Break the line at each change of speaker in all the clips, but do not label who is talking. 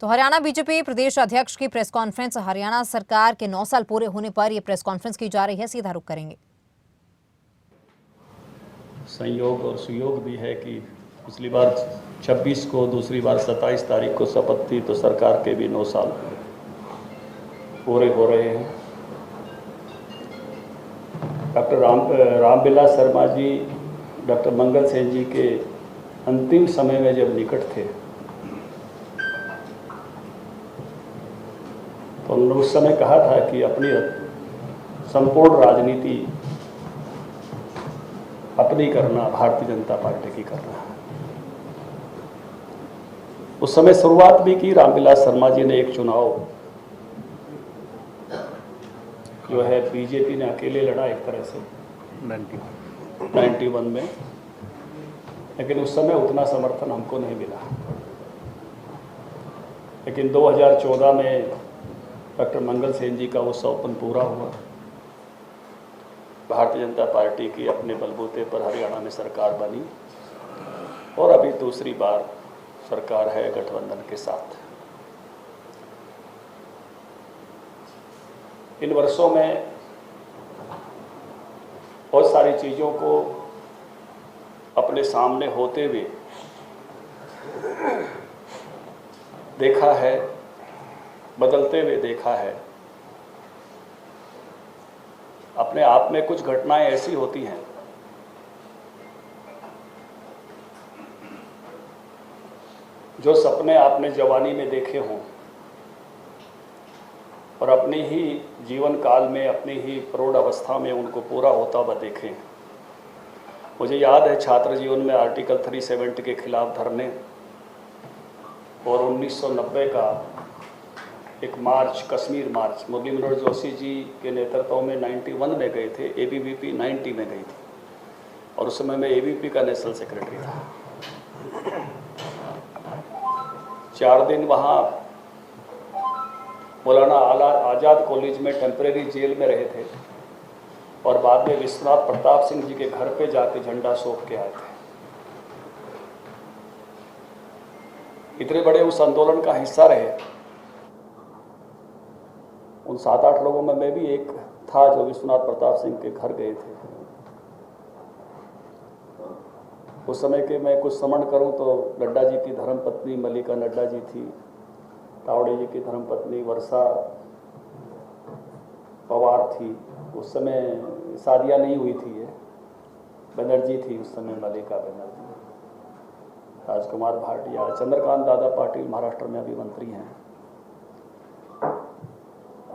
तो हरियाणा बीजेपी प्रदेश अध्यक्ष की प्रेस कॉन्फ्रेंस, हरियाणा सरकार के 9 साल पूरे होने पर यह प्रेस कॉन्फ्रेंस की जा रही है। सीधा रुख करेंगे।
संयोग और सुयोग भी है कि पिछली बार 26 को, दूसरी बार 27 तारीख को शपथ थी, तो सरकार के भी 9 साल पूरे हो रहे हैं। डॉक्टर रामविलास शर्मा जी, डॉक्टर मंगल सेन जी के अंतिम समय में जब निकट थे तो उन्होंने उस समय कहा था कि अपनी संपूर्ण राजनीति अपनी करना, भारतीय जनता पार्टी की करना। उस समय शुरुआत भी की रामविलास शर्मा जी ने, एक चुनाव जो है बीजेपी ने अकेले लड़ा एक तरह से 91 में, लेकिन उस समय उतना समर्थन हमको नहीं मिला। लेकिन 2014 में डॉक्टर मंगल सेन जी का वो सौपन पूरा हुआ। भारतीय जनता पार्टी की अपने बलबूते पर हरियाणा में सरकार बनी और अभी दूसरी बार सरकार है गठबंधन के साथ। इन वर्षों में बहुत सारी चीज़ों को अपने सामने होते हुए देखा है, बदलते हुए देखा है। अपने आप में कुछ घटनाएं ऐसी होती हैं जो सपने आपने जवानी में देखे हों और अपनी ही जीवन काल में, अपनी ही प्रौढ़ अवस्था में उनको पूरा होता हुआ देखें। मुझे याद है छात्र जीवन में आर्टिकल 370 के खिलाफ धरने और 1990 का एक मार्च, कश्मीर मार्च, मुरली मनोहर जोशी जी के नेतृत्व में 91 में गए थे, एबीवीपी 90 में गई थी और उस समय मैं एबीवीपी का नेशनल सेक्रेटरी था। 4 दिन वहाँ मौलाना आज़ाद कॉलेज में टेम्परेरी जेल में रहे थे और बाद में विश्वनाथ प्रताप सिंह जी के घर पे जाके झंडा सौंप के आए थे। इतने बड़े उस आंदोलन का हिस्सा रहे। उन 7-8 लोगों में मैं भी एक था जो विश्वनाथ प्रताप सिंह के घर गए थे। उस समय के मैं कुछ स्मरण करूं तो नड्डा जी की धर्मपत्नी मल्लिका नड्डा जी थी, तावड़े जी की धर्मपत्नी वर्षा पवार थी। उस समय शादियां नहीं हुई थी, ये बनर्जी थी उस समय, मल्लिका बनर्जी, राजकुमार भाटिया, चंद्रकांत दादा पाटिल महाराष्ट्र में अभी मंत्री हैं।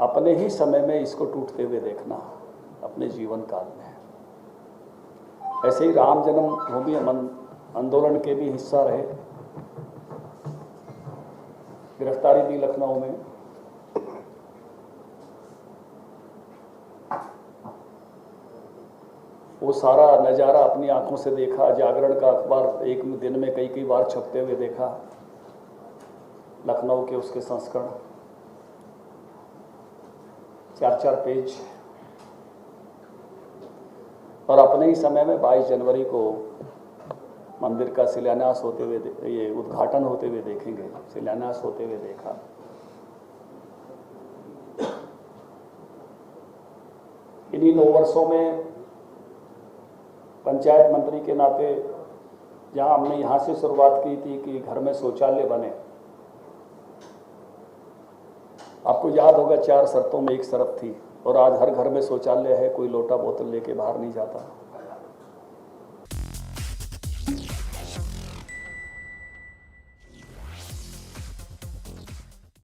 अपने ही समय में इसको टूटते हुए देखना अपने जीवन काल में। ऐसे ही राम जन्मभूमि आंदोलन के भी हिस्सा रहे, गिरफ्तारी दी लखनऊ में। वो सारा नज़ारा अपनी आंखों से देखा। जागरण का अखबार एक दिन में कई बार छपते हुए देखा, लखनऊ के उसके संस्करण 4-4 पेज। और अपने ही समय में 22 जनवरी को मंदिर का शिलान्यास होते हुए, ये उद्घाटन होते हुए देखेंगे, शिलान्यास होते हुए देखा। इन्हीं 9 वर्षों में पंचायत मंत्री के नाते जहां हमने यहाँ से शुरुआत की थी कि घर में शौचालय बने, आपको याद होगा 4 शर्तों में एक शर्त थी और आज हर घर में शौचालय है, कोई लोटा बोतल लेके बाहर नहीं जाता।